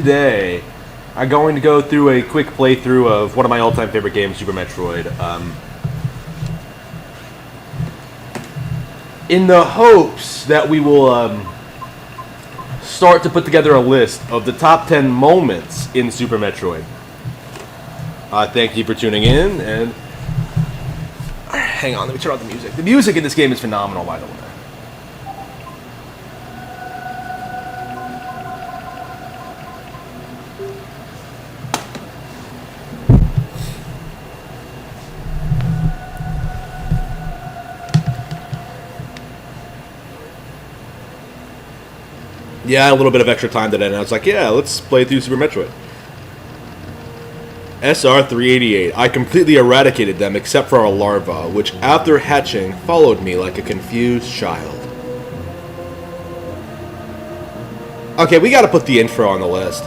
Today, I'm going to go through a quick playthrough of one of my all-time favorite games, Super Metroid. In the hopes that we will start to put together a list of the top 10 moments in Super Metroid. Thank you for tuning in, and hang on, let me turn on the music. The music in this game is phenomenal, by the way. Yeah, a little bit of extra time today, and I was like, yeah, let's play through Super Metroid. SR-388. I completely eradicated them except for our larva, which after hatching followed me like a confused child. Okay, we gotta put the intro on the list.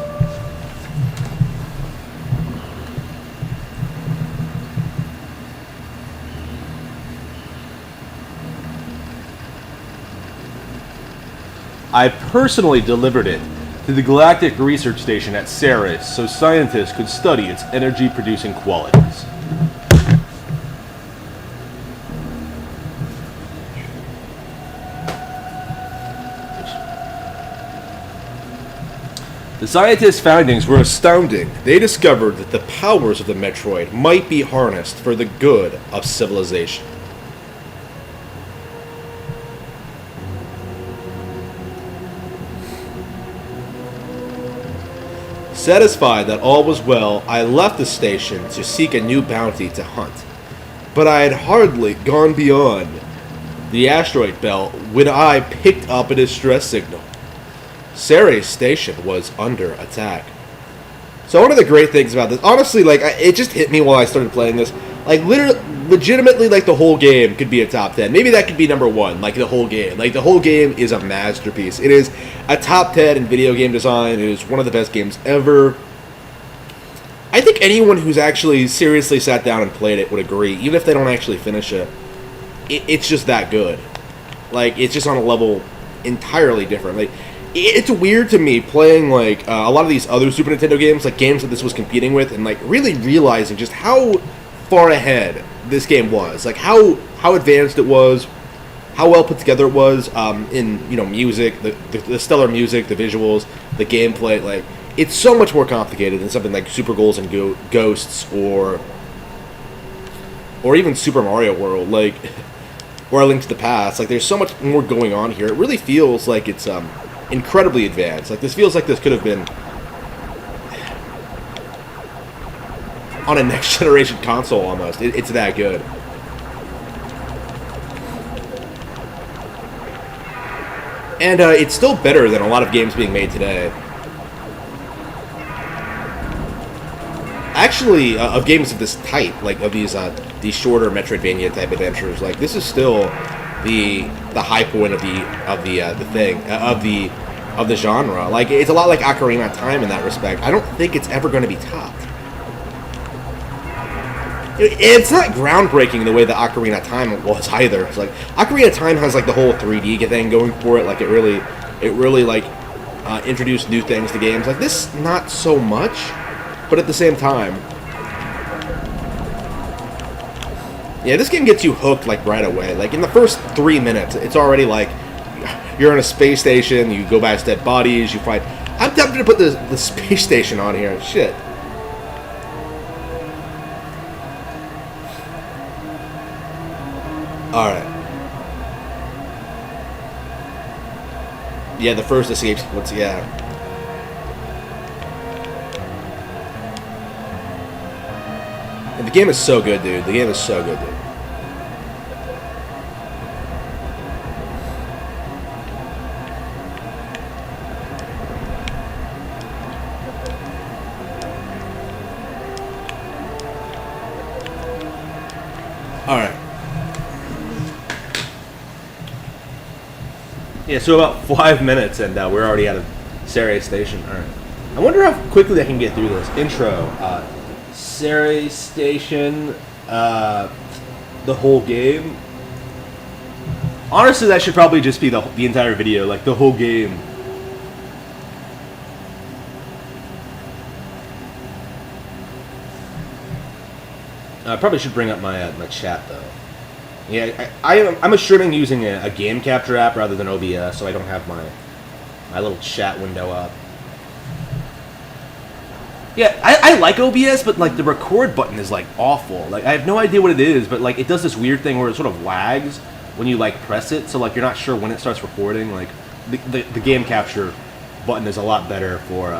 I personally delivered it to the Galactic Research Station at Ceres so scientists could study its energy-producing qualities. The scientists' findings were astounding. They discovered that the powers of the Metroid might be harnessed for the good of civilization. Satisfied that all was well, I left the station to seek a new bounty to hunt. But I had hardly gone beyond the asteroid belt when I picked up a distress signal. Ceres station was under attack. So one of the great things about this, honestly, like, it just hit me while I started playing this. Like, literally, legitimately, like, the whole game could be a top 10. Maybe that could be number 1, like, the whole game. Like, the whole game is a masterpiece. It is a top 10 in video game design. It is one of the best games ever. I think anyone who's actually seriously sat down and played it would agree, even if they don't actually finish it. It's just that good. Like, it's just on a level entirely different. Like, it's weird to me playing, like, a lot of these other Super Nintendo games, like games that this was competing with, and, like, really realizing just how far ahead this game was. Like, how advanced it was, how well put together it was, in, you know, music, the stellar music, the visuals, the gameplay. Like, it's so much more complicated than something like Super Ghouls and Ghosts, or even Super Mario World, like, or A Link to the Past. Like, there's so much more going on here. It really feels like it's, incredibly advanced. Like, this feels like this could have been on a next generation console almost. It's that good. And it's still better than a lot of games being made today. Actually, of games of this type, like of these shorter Metroidvania type adventures, like this is still the high point of the genre. Like, it's a lot like Ocarina of Time in that respect. I don't think it's ever going to be topped. It's not groundbreaking the way that Ocarina of Time was either. It's like Ocarina of Time has like the whole 3D thing going for it. Like, it really like introduced new things to games. Like this, not so much, but at the same time, yeah, this game gets you hooked like right away. Like in the first 3 minutes, it's already like you're in a space station. You go past dead bodies. You fight. I'm tempted to put the space station on here. Shit. Alright. Yeah, the first escape sequence, yeah. And the game is so good, dude. The game is so good, dude. Alright. Yeah, so about 5 minutes, and we're already out of Ceres Station. Alright. I wonder how quickly I can get through this. Intro. Ceres Station. The whole game. Honestly, that should probably just be the entire video. Like, the whole game. I probably should bring up my my chat though. Yeah, I'm streaming using a game capture app rather than OBS, so I don't have my little chat window up. Yeah, I like OBS, but like the record button is like awful. Like I have no idea what it is, but like it does this weird thing where it sort of lags when you like press it, so like you're not sure when it starts recording. Like the game capture button is a lot better for.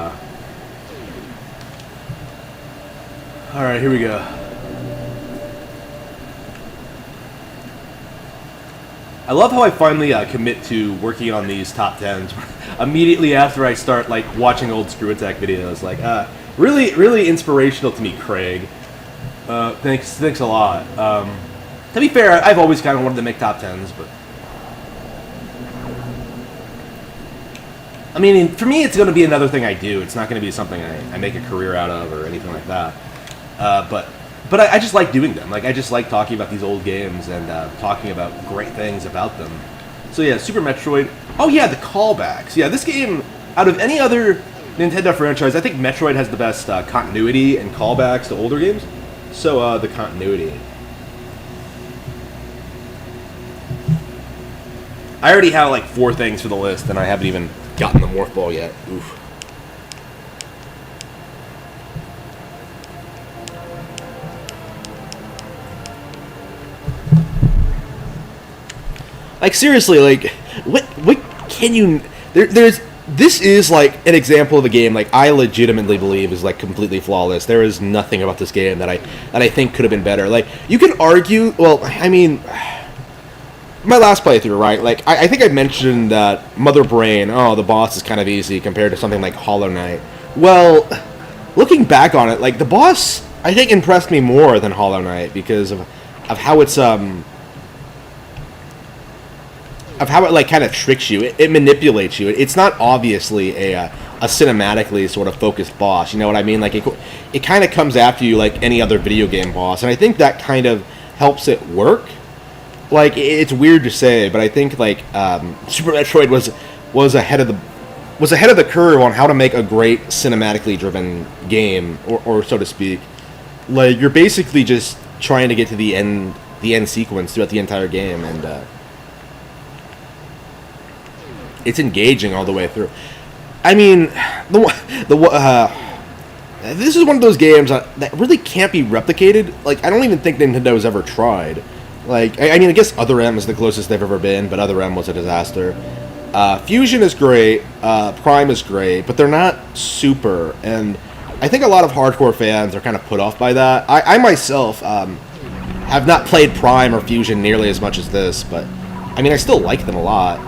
All right, here we go. I love how I finally commit to working on these top 10s immediately after I start like watching old Screw Attack videos. Like, really inspirational to me, Craig. Thanks a lot. To be fair, I've always kind of wanted to make top 10s, but I mean, for me, it's going to be another thing I do. It's not going to be something I make a career out of or anything like that. But I just like doing them. Like I just like talking about these old games and talking about great things about them. So yeah, Super Metroid. Oh yeah, the callbacks. Yeah, this game, out of any other Nintendo franchise, I think Metroid has the best continuity and callbacks to older games. So the continuity. I already have like 4 things for the list, and I haven't even gotten the Morph Ball yet. Oof. Like seriously, like what can you? This is like an example of a game like I legitimately believe is like completely flawless. There is nothing about this game that I think could have been better. Like you can argue. Well, I mean, my last playthrough, right? Like I think I mentioned that Mother Brain. Oh, the boss is kind of easy compared to something like Hollow Knight. Well, looking back on it, like the boss, I think impressed me more than Hollow Knight because of how it's of how it like kind of tricks you. It manipulates you. It's not obviously a cinematically sort of focused boss. You know what I mean? Like it kind of comes after you like any other video game boss, and I think that kind of helps it work. Like it's weird to say, but I think like Super Metroid was ahead of the curve on how to make a great cinematically driven game, or so to speak. Like you're basically just trying to get to the end sequence throughout the entire game, and it's engaging all the way through. I mean, this is one of those games that really can't be replicated. Like, I don't even think Nintendo's ever tried. Like, I mean, I guess Other M is the closest they've ever been, but Other M was a disaster. Fusion is great, Prime is great, but they're not super, and I think a lot of hardcore fans are kind of put off by that. I myself have not played Prime or Fusion nearly as much as this, but, I mean, I still like them a lot.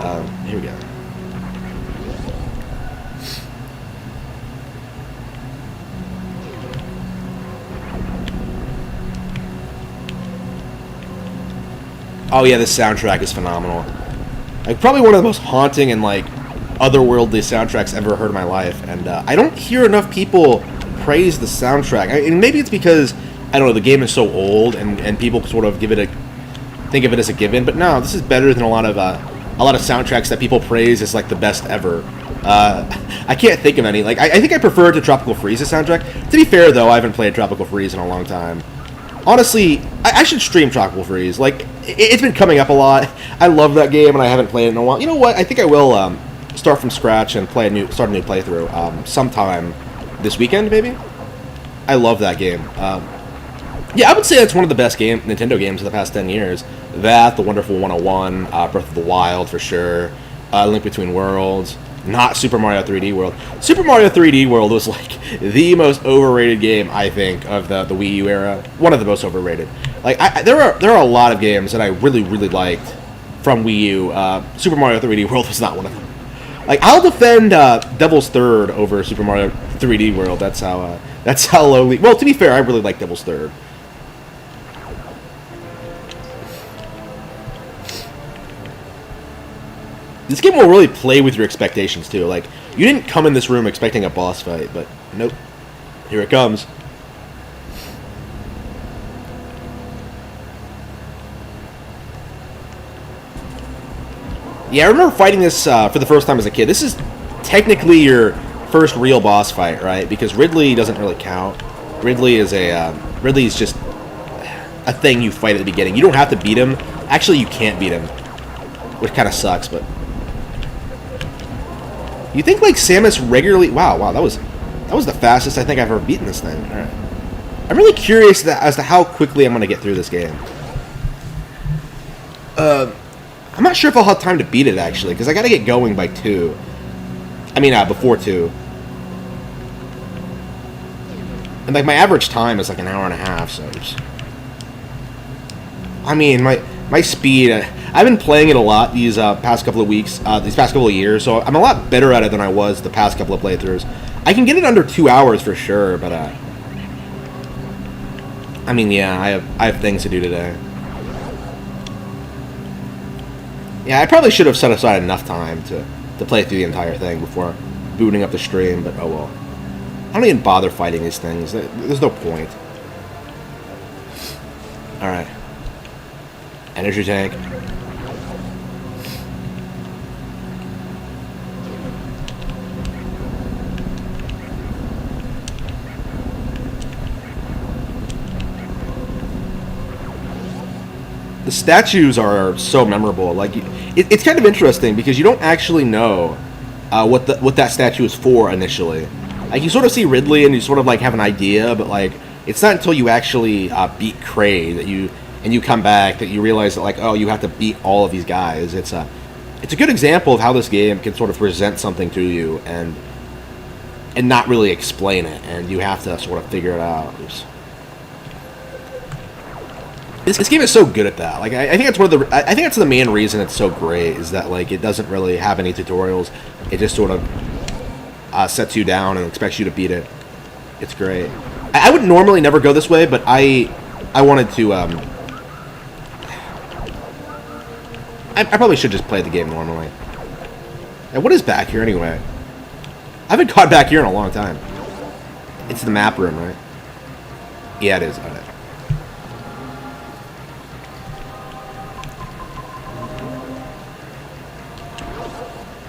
Here we go. Oh yeah, this soundtrack is phenomenal. Like probably one of the most haunting and like otherworldly soundtracks I've ever heard in my life, and I don't hear enough people praise the soundtrack. And maybe it's because I don't know, the game is so old and people sort of think of it as a given. But no, this is better than a lot of soundtracks that people praise as like the best ever. I can't think of any. Like I think I prefer it to Tropical Freeze's soundtrack. To be fair though, I haven't played Tropical Freeze in a long time. Honestly, I should stream Tropical Freeze. Like, it's been coming up a lot. I love that game, and I haven't played it in a while. You know what? I think I will start from scratch and start a new playthrough sometime this weekend, maybe? I love that game. Yeah, I would say that's one of the best Nintendo games of the past 10 years. That, The Wonderful 101, Breath of the Wild, for sure, Link Between Worlds. Not Super Mario 3D World. Super Mario 3D World was like the most overrated game, I think, of the Wii U era. One of the most overrated. Like there are a lot of games that I really liked from Wii U. Super Mario 3D World was not one of them. Like I'll defend Devil's Third over Super Mario 3D World. That's how lowly. Well, to be fair, I really like Devil's Third. This game will really play with your expectations, too. Like, you didn't come in this room expecting a boss fight, but nope. Here it comes. Yeah, I remember fighting this for the first time as a kid. This is technically your first real boss fight, right? Because Ridley doesn't really count. Ridley's just... a thing you fight at the beginning. You don't have to beat him. Actually, you can't beat him, which kind of sucks. But you think like Samus regularly? Wow, that was the fastest I think I've ever beaten this thing. All right, I'm really curious as to how quickly I'm gonna get through this game. I'm not sure if I'll have time to beat it actually, because I gotta get going by 2. I mean, before 2. And like my average time is like an hour and a half, so I mean my speed. I've been playing it a lot these past couple of weeks, these past couple of years, so I'm a lot better at it than I was the past couple of playthroughs. I can get it under 2 hours for sure, but I mean, yeah, I have things to do today. Yeah, I probably should have set aside enough time to play through the entire thing before booting up the stream, but oh well. I don't even bother fighting these things. There's no point. Alright. Energy tank. The statues are so memorable. Like, it's kind of interesting because you don't actually know what that statue is for initially. Like, you sort of see Ridley and you sort of like have an idea, but like it's not until you actually beat Cray that you come back that you realize that like, oh, you have to beat all of these guys. It's a good example of how this game can sort of present something to you and not really explain it, and you have to sort of figure it out. This game is so good at that. Like, I think that's the main reason it's so great, is that like it doesn't really have any tutorials. It just sort of sets you down and expects you to beat it. It's great. I would normally never go this way, but I wanted to. I probably should just play the game normally. And what is back here anyway? I haven't caught back here in a long time. It's the map room, right? Yeah, it is. All right.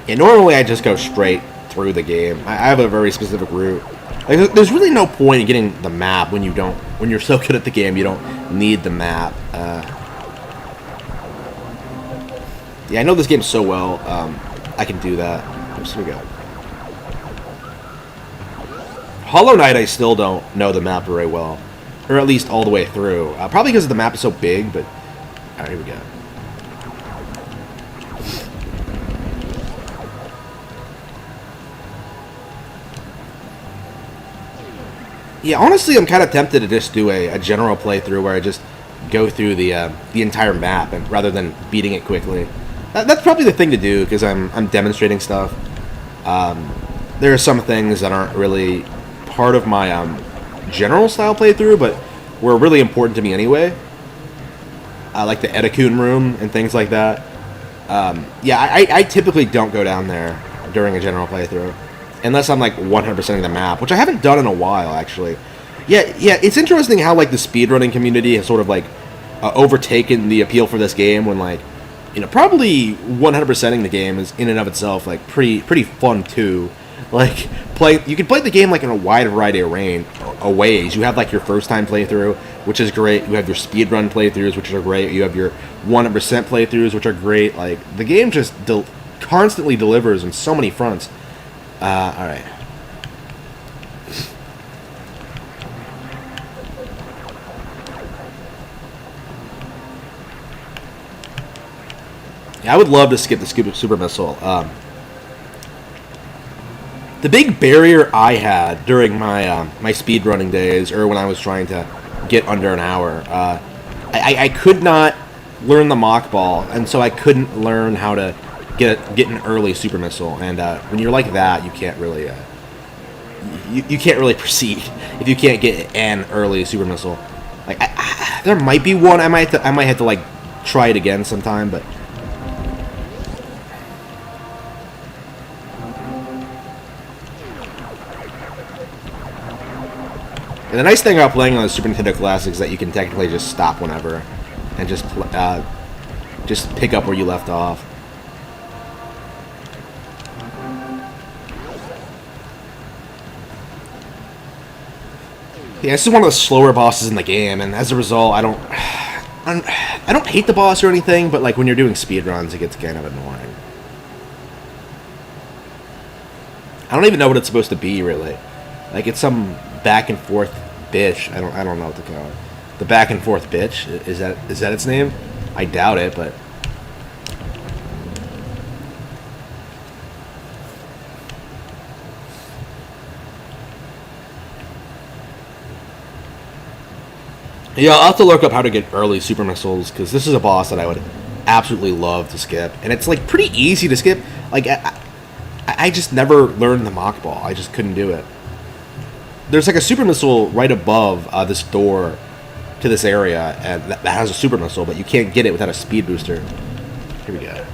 Yeah, normally I just go straight through the game. I have a very specific route. Like, there's really no point in getting the map when you're so good at the game. You don't need the map. Yeah, I know this game so well. I can do that. Here we go. Hollow Knight, I still don't know the map very well, or at least all the way through. Probably because the map is so big. But all right, here we go. Yeah, honestly, I'm kind of tempted to just do a general playthrough where I just go through the entire map, and rather than beating it quickly. That's probably the thing to do because I'm demonstrating stuff. There are some things that aren't really part of my general style playthrough, but were really important to me anyway. Like the Etikun room and things like that. Yeah, I typically don't go down there during a general playthrough. Unless I'm like 100%ing the map, which I haven't done in a while, actually. Yeah, it's interesting how like the speedrunning community has sort of like overtaken the appeal for this game when like, you know, probably 100%ing the game is in and of itself like pretty fun too. Like you can play the game like in a wide variety of ways. You have like your first time playthrough, which is great. You have your speedrun playthroughs, which are great. You have your 100% playthroughs, which are great. Like the game just constantly delivers on so many fronts. Alright. Yeah, I would love to skip the Super Missile. The big barrier I had during my my speedrunning days, or when I was trying to get under an hour, I could not learn the mock ball, and so I couldn't learn how to get an early Super Missile, and when you're like that, you can't really you can't really proceed if you can't get an early Super Missile. Like there might be one. I might have to like try it again sometime, but and the nice thing about playing on the Super Nintendo Classic is that you can technically just stop whenever and just pick up where you left off. Yeah, this is one of the slower bosses in the game, and as a result, I don't hate the boss or anything, but like when you're doing speedruns, it gets kind of annoying. I don't even know what it's supposed to be, really. Like, it's some back and forth bitch. I don't know what to call it. The back and forth bitch? Is that its name? I doubt it, but... Yeah, I'll have to look up how to get early super missiles, because this is a boss that I would absolutely love to skip. And it's, like, pretty easy to skip. Like, I just never learned the Mach Ball. I just couldn't do it. There's, like, a super missile right above this door to this area, and that has a super missile, but you can't get it without a speed booster. Here we go. Yeah,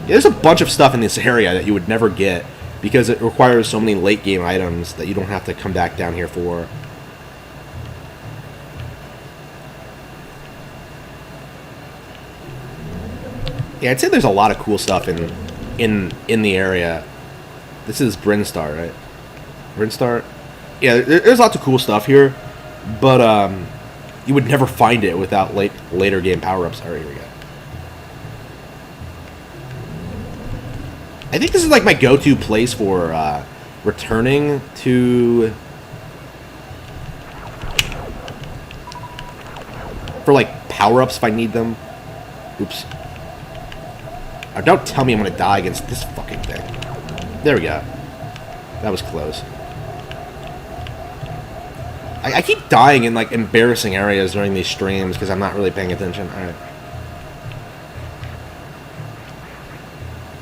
there's a bunch of stuff in this area that you would never get, because it requires so many late-game items that you don't have to come back down here for. Yeah, I'd say there's a lot of cool stuff in the area. This is Brinstar, right? Brinstar? Yeah, there's lots of cool stuff here, but you would never find it without later game power-ups. Alright, here we go. I think this is like my go-to place for returning to... for like power-ups if I need them. Oops. Oh, don't tell me I'm gonna die against this fucking thing. There we go. That was close. I keep dying in like embarrassing areas during these streams because I'm not really paying attention. Alright.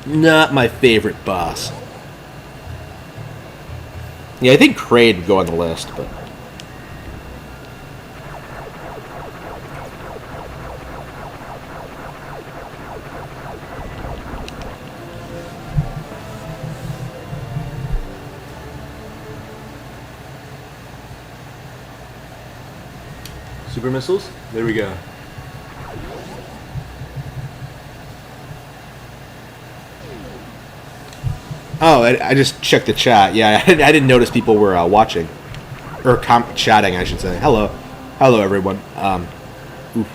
Not my favorite boss. Yeah, I think Kraid would go on the list, but... Super missiles? There we go. Oh, I just checked the chat. Yeah, I didn't notice people were watching. Or chatting, I should say. Hello. Hello, everyone. Oof.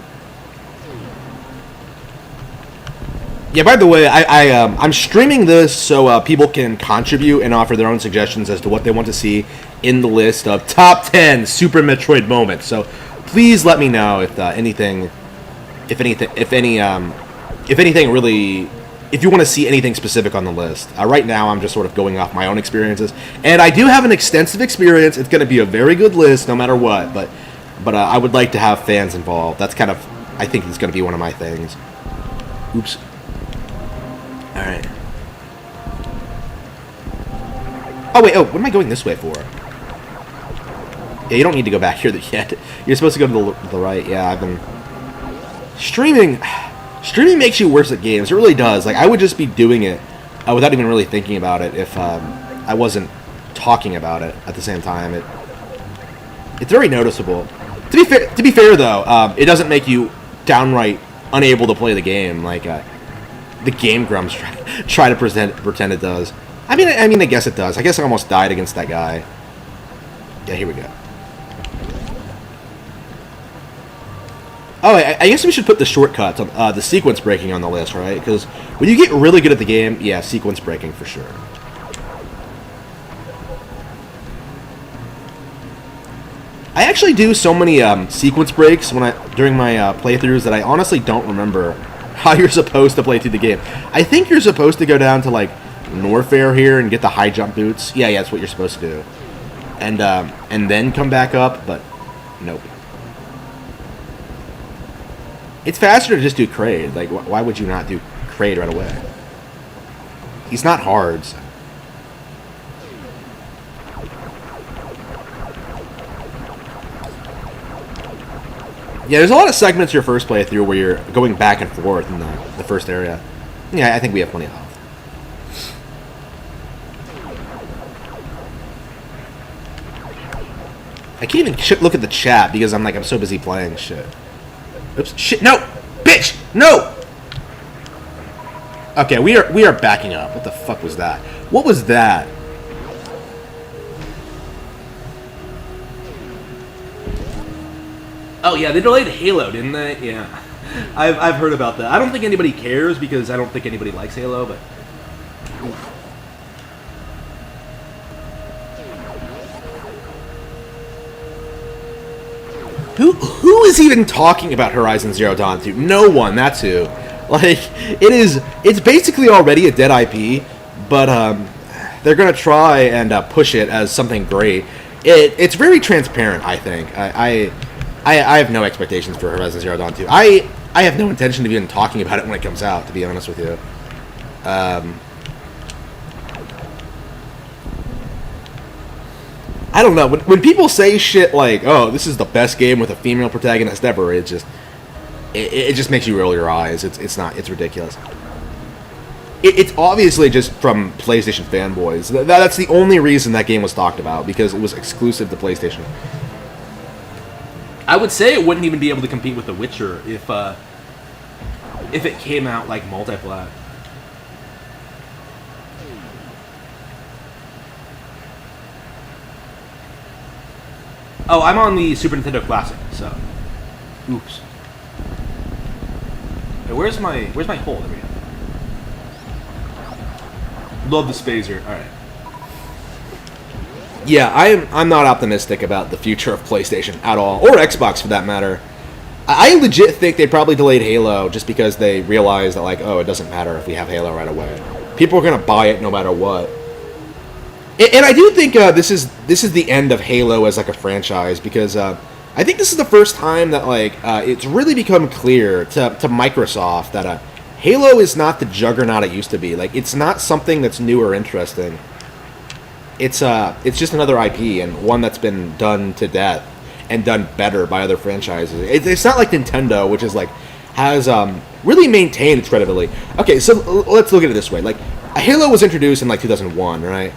Yeah, by the way, I'm streaming this so people can contribute and offer their own suggestions as to what they want to see in the list of top 10 Super Metroid moments. So please let me know if anything really, if you want to see anything specific on the list. Right now, I'm just sort of going off my own experiences, and I do have an extensive experience. It's going to be a very good list, no matter what. But I would like to have fans involved. That's kind of, I think, it's going to be one of my things. Oops. All right. Oh wait. Oh, what am I going this way for? Yeah, you don't need to go back here yet. You're supposed to go to the right. Yeah, I've been... Streaming makes you worse at games. It really does. Like, I would just be doing it without even really thinking about it if I wasn't talking about it at the same time. It's very noticeable. To be fair though, it doesn't make you downright unable to play the game like the Game Grumps try to pretend it does. I mean, I guess it does. I guess I almost died against that guy. Yeah, here we go. Oh, I guess we should put the shortcuts, the sequence breaking on the list, right? Because when you get really good at the game, yeah, sequence breaking for sure. I actually do so many sequence breaks during my playthroughs that I honestly don't remember how you're supposed to play through the game. I think you're supposed to go down to like Norfair here and get the high jump boots. Yeah, that's what you're supposed to do, and then come back up, but nope. It's faster to just do Kraid. Like, why would you not do Kraid right away? He's not hard. So. Yeah, there's a lot of segments your first playthrough where you're going back and forth in the first area. Yeah, I think we have plenty of health. I can't even look at the chat because I'm so busy playing shit. Oops, shit, no! Bitch! No! Okay, we are backing up. What the fuck was that? What was that? Oh yeah, they delayed Halo, didn't they? Yeah, I've heard about that. I don't think anybody cares because I don't think anybody likes Halo, but. Who is even talking about Horizon Zero Dawn 2? No one, that's who. Like, it's basically already a dead IP, but they're gonna try and push it as something great. It's very transparent, I think. I have no expectations for Horizon Zero Dawn 2. I have no intention of even talking about it when it comes out, to be honest with you. I don't know. When people say shit like, "Oh, this is the best game with a female protagonist ever," it just makes you roll your eyes. It's not. It's ridiculous. It's obviously just from PlayStation fanboys. That's the only reason that game was talked about, because it was exclusive to PlayStation. I would say it wouldn't even be able to compete with The Witcher if it came out like multi-plat. Oh, I'm on the Super Nintendo Classic, so. Oops. Hey, where's my hole? There we go. Love the spazer. All right. Yeah, I'm not optimistic about the future of PlayStation at all, or Xbox for that matter. I legit think they probably delayed Halo just because they realized that, like, oh, it doesn't matter if we have Halo right away. People are gonna buy it no matter what. And I do think this is the end of Halo as like a franchise, because I think this is the first time that it's really become clear to Microsoft that Halo is not the juggernaut it used to be. Like, it's not something that's new or interesting. It's just another IP, and one that's been done to death and done better by other franchises. It's not like Nintendo, which is has really maintained its credibility. Okay, so let's look at it this way. Like, Halo was introduced in 2001, right?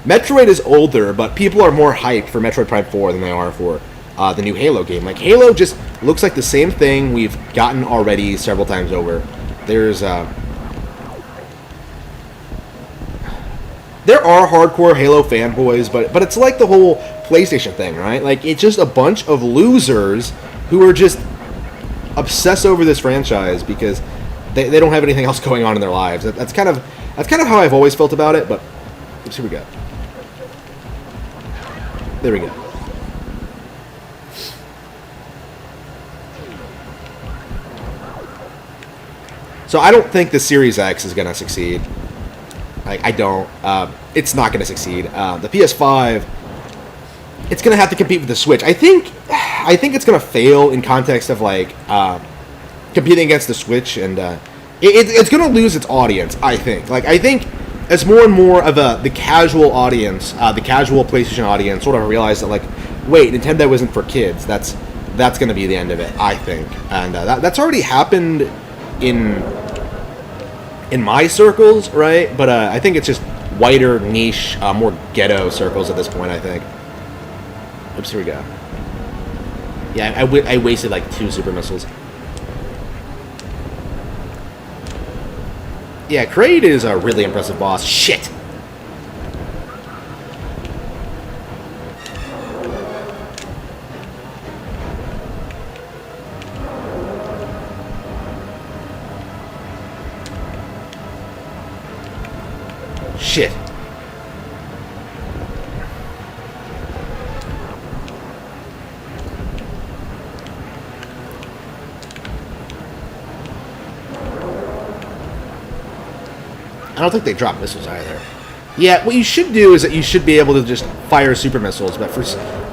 Metroid is older, but people are more hyped for Metroid Prime 4 than they are for the new Halo game. Like, Halo just looks like the same thing we've gotten already several times over. There are hardcore Halo fanboys, but it's like the whole PlayStation thing, right? Like, it's just a bunch of losers who are just obsessed over this franchise because they don't have anything else going on in their lives. That's kind of how I've always felt about it, but here we go. There we go. So I don't think the Series X is going to succeed. I don't. It's not going to succeed. The PS5, it's going to have to compete with the Switch. I think it's going to fail in context of competing against the Switch, and it's going to lose its audience. I think as more and more of the casual audience, the casual PlayStation audience, sort of realize that wait, Nintendo isn't for kids. That's going to be the end of it. I think, and that's already happened in my circles, right? But I think it's just wider, niche, more ghetto circles at this point, I think. Oops, here we go. Yeah, I wasted 2 super missiles. Yeah, Kraid is a really impressive boss. Shit! Shit. I don't think they drop missiles either. Yeah, what you should do is that you should be able to just fire super missiles, but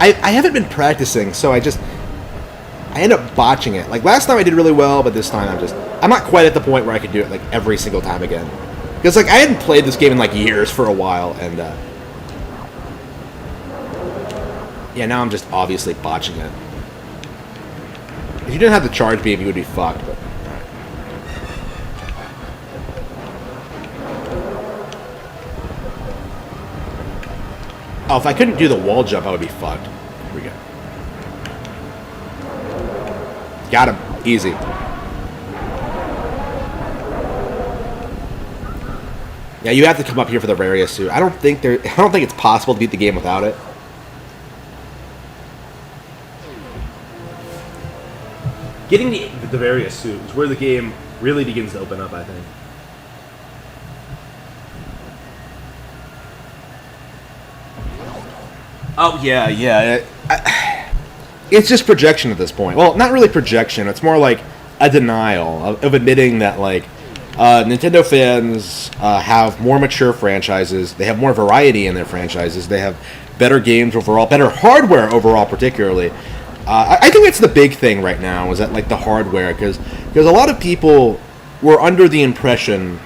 I haven't been practicing, so I end up botching it. Last time I did really well, but this time I'm not quite at the point where I could do it every single time again. Because I hadn't played this game in years for a while, and yeah, now I'm just obviously botching it. If you didn't have the charge beam, you would be fucked, but alright. Oh, if I couldn't do the wall jump, I would be fucked. Here we go. Got him. Easy. Yeah, you have to come up here for the rarest suit. I don't think it's possible to beat the game without it. getting the various suits where the game really begins to open up, I think. Oh, yeah. It's just projection at this point. Well, not really projection. It's more like a denial of admitting that, like, Nintendo fans have more mature franchises. They have more variety in their franchises. They have better games overall, better hardware overall, particularly. I think that's the big thing right now, is that, like, the hardware, because a lot of people were under the impression,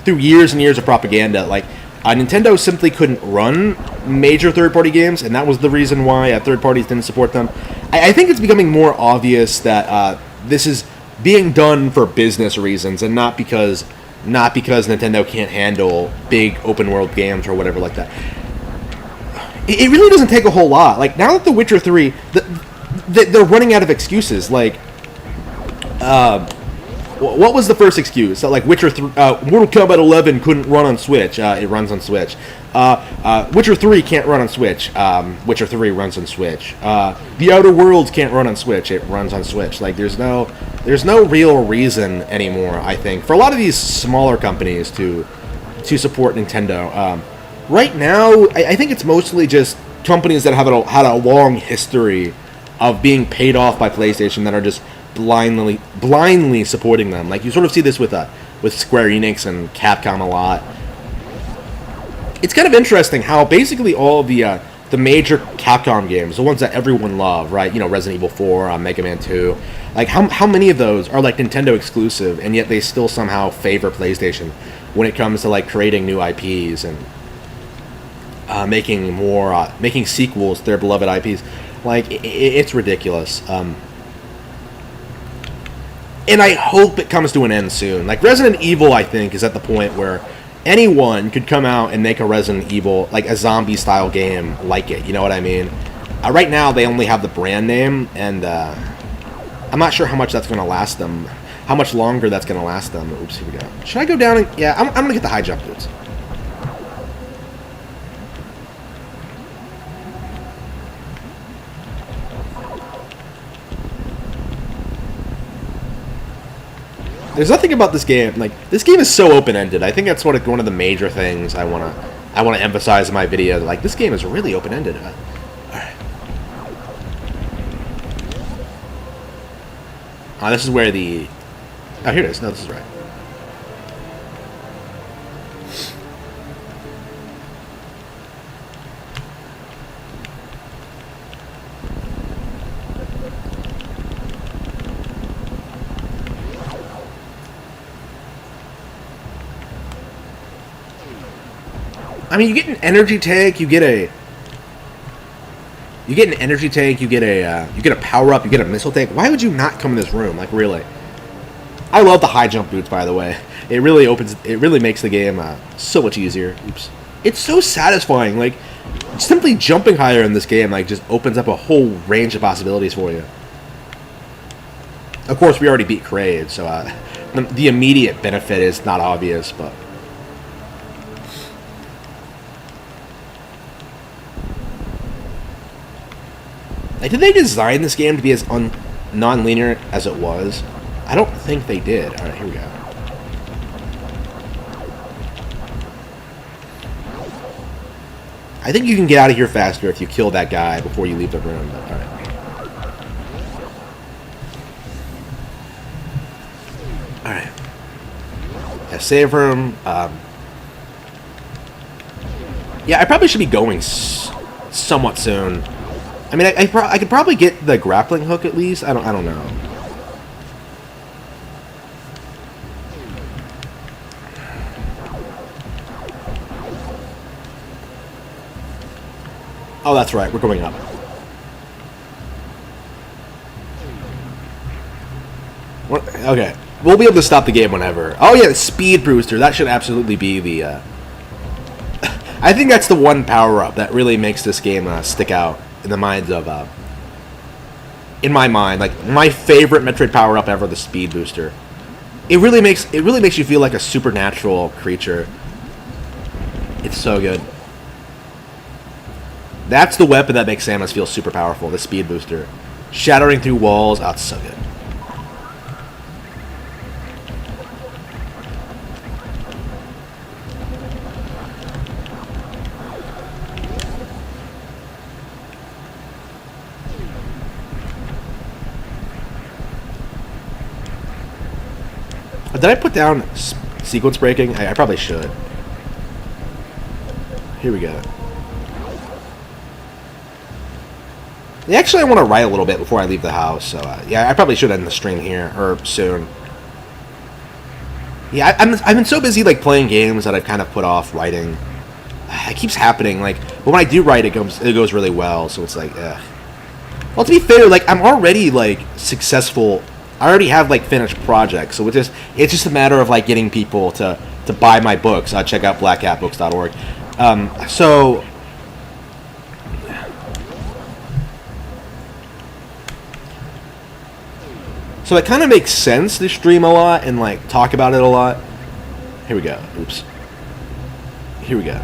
through years and years of propaganda, like, Nintendo simply couldn't run major third-party games, and that was the reason why third parties didn't support them. I think it's becoming more obvious that this is being done for business reasons, and not because Nintendo can't handle big open-world games or whatever like that. It really doesn't take a whole lot. Like, now that The Witcher 3, they're running out of excuses. Like, what was the first excuse? That, like, Mortal Kombat 11 couldn't run on Switch. It runs on Switch. Witcher 3 can't run on Switch. Witcher 3 runs on Switch. The Outer Worlds can't run on Switch. It runs on Switch. Like, there's no real reason anymore, I think, for a lot of these smaller companies to support Nintendo. Right now, I think it's mostly just companies that have had a long history of being paid off by PlayStation that are just blindly supporting them. Like, you sort of see this with Square Enix and Capcom a lot. It's kind of interesting how basically all the major Capcom games, the ones that everyone loved, right? Resident Evil 4, Mega Man 2, like how many of those are like Nintendo exclusive, and yet they still somehow favor PlayStation when it comes to, like, creating new IPs and making sequels to their beloved IPs. Like, it's ridiculous. And I hope it comes to an end soon. Like, Resident Evil, I think, is at the point where anyone could come out and make a Resident Evil, like a zombie-style game like it. You know what I mean? Right now, they only have the brand name, and I'm not sure how much that's going to last them. How much longer that's going to last them. Oops, here we go. Should I go down and... Yeah, I'm going to get the high jump boots. There's nothing about this game, like, this game is so open-ended. I think that's one of the major things I want to emphasize in my video. Like, this game is really open-ended. Alright. This is where the... Oh, here it is. No, this is right. I mean, you get an energy tank, you get a power up, you get a missile tank. Why would you not come in this room? Like, really? I love the high jump boots, by the way. It really makes the game so much easier. Oops. It's so satisfying. Like, simply jumping higher in this game, like, just opens up a whole range of possibilities for you. Of course, we already beat Kraid, so the immediate benefit is not obvious, but... Like, did they design this game to be as non-linear as it was? I don't think they did. Alright, here we go. I think you can get out of here faster if you kill that guy before you leave the room. But, alright. Alright. Yeah, save room. Yeah, I probably should be going somewhat soon. I mean, I could probably get the grappling hook at least. I don't know. Oh, that's right. We're going up. What? Okay. We'll be able to stop the game whenever. Oh, yeah, the speed booster. That should absolutely be the... I think that's the one power-up that really makes this game stick out in the minds of... in my mind, like, my favorite Metroid power-up ever, the speed booster. It really makes you feel like a supernatural creature. It's so good. That's the weapon that makes Samus feel super powerful, the speed booster. Shattering through walls. Oh, it's so good. did I put down sequence breaking? I probably should. Here we go. Yeah, actually, I want to write a little bit before I leave the house. So, yeah, I probably should end the stream here, or soon. Yeah, I've been so busy, like, playing games that I've kind of put off writing. It keeps happening, like, but when I do write, it goes really well, so it's like, ugh. Well, to be fair, like, I'm already, like, successful. I already have, like, finished projects, so it's just a matter of, like, getting people to buy my books. Check out blackcatbooks.org. So it kind of makes sense to stream a lot and, like, talk about it a lot. Here we go. Oops. Here we go.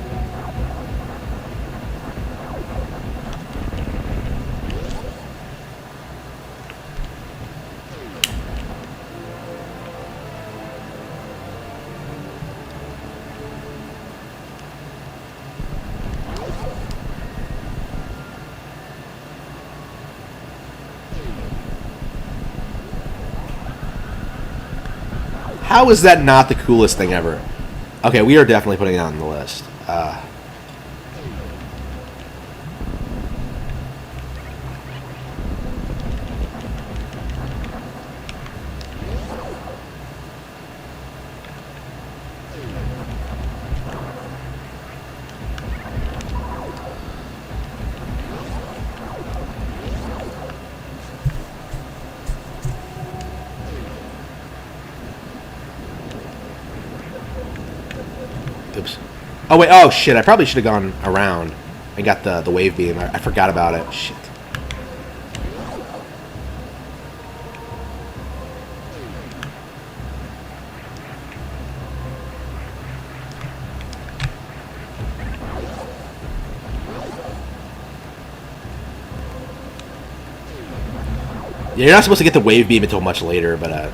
How is that not the coolest thing ever? Okay, we are definitely putting it on the list. Oops. Oh, wait. Oh, shit. I probably should have gone around and got the wave beam. I forgot about it. Shit. Yeah, you're not supposed to get the wave beam until much later, but,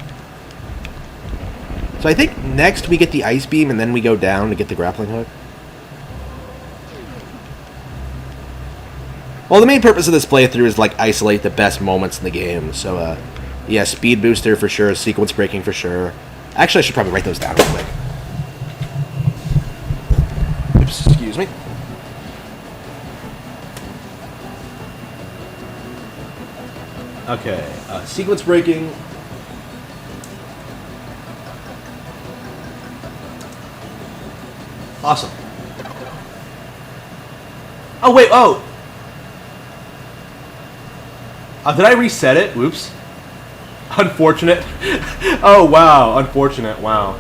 So I think next we get the ice beam and then we go down to get the grappling hook. Well, the main purpose of this playthrough is, like, isolate the best moments in the game. So, yeah, speed booster for sure, sequence breaking for sure. Actually, I should probably write those down real quick. Oops, excuse me. Okay, sequence breaking. Awesome. Oh, wait, oh! Did I reset it? Whoops. Unfortunate. Oh, wow, unfortunate, wow.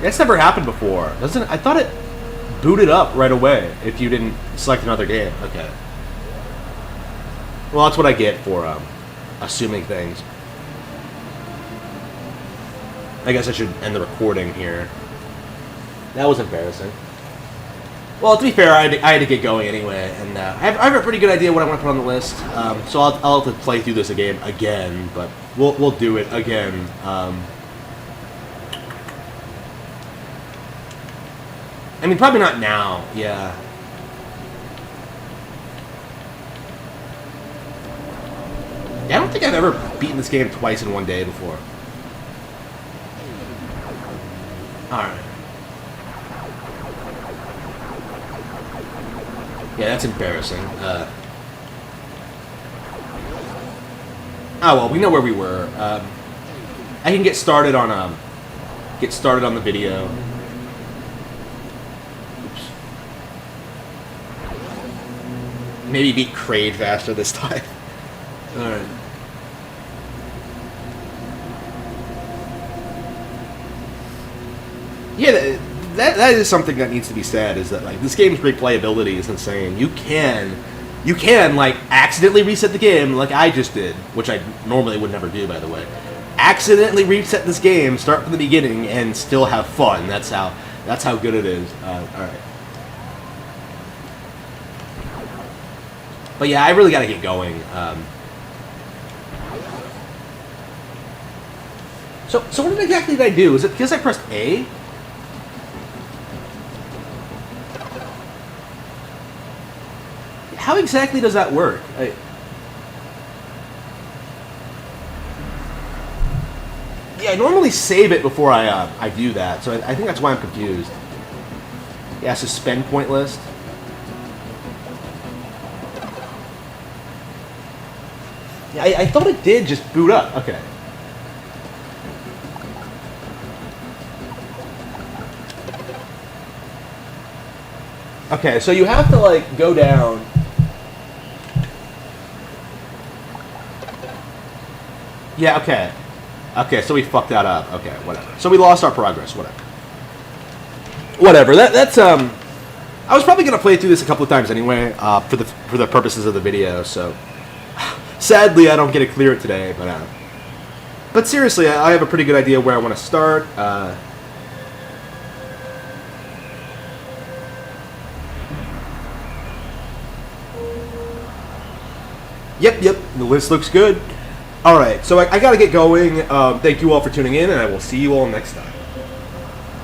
That's never happened before. Doesn't I thought it booted up right away if you didn't select another game. Okay. Well, that's what I get for assuming things. I guess I should end the recording here. That was embarrassing. Well, to be fair, I had to get going anyway, and I have a pretty good idea what I want to put on the list. So I'll have to play through this game again, but we'll do it again. I mean, probably not now. Yeah. Yeah, I don't think I've ever beaten this game twice in one day before. Alright. Yeah, that's embarrassing. Oh well, we know where we were. I can get started on the video. Oops. Maybe beat Kraid faster this time. Alright. Yeah, that is something that needs to be said, is that, like, this game's replayability is insane. You can like, accidentally reset the game like I just did, which I normally would never do, by the way. Accidentally reset this game, start from the beginning, and still have fun. That's how good it is. Alright. But yeah, I really gotta get going. So what exactly did I do? Is it because I pressed A? How exactly does that work? Yeah, I normally save it before I do that, so I think that's why I'm confused. Yeah, suspend point list. Yeah, I thought it did just boot up. Okay. Okay, so you have to, like, go down. Yeah, okay. Okay, so we fucked that up. Okay, whatever. So we lost our progress. Whatever. Whatever. That's I was probably gonna play through this a couple of times anyway, for the purposes of the video. So sadly, I don't get to clear it today. But seriously, I have a pretty good idea where I want to start. Yep. The list looks good. All right, so I got to get going. Thank you all for tuning in, and I will see you all next time.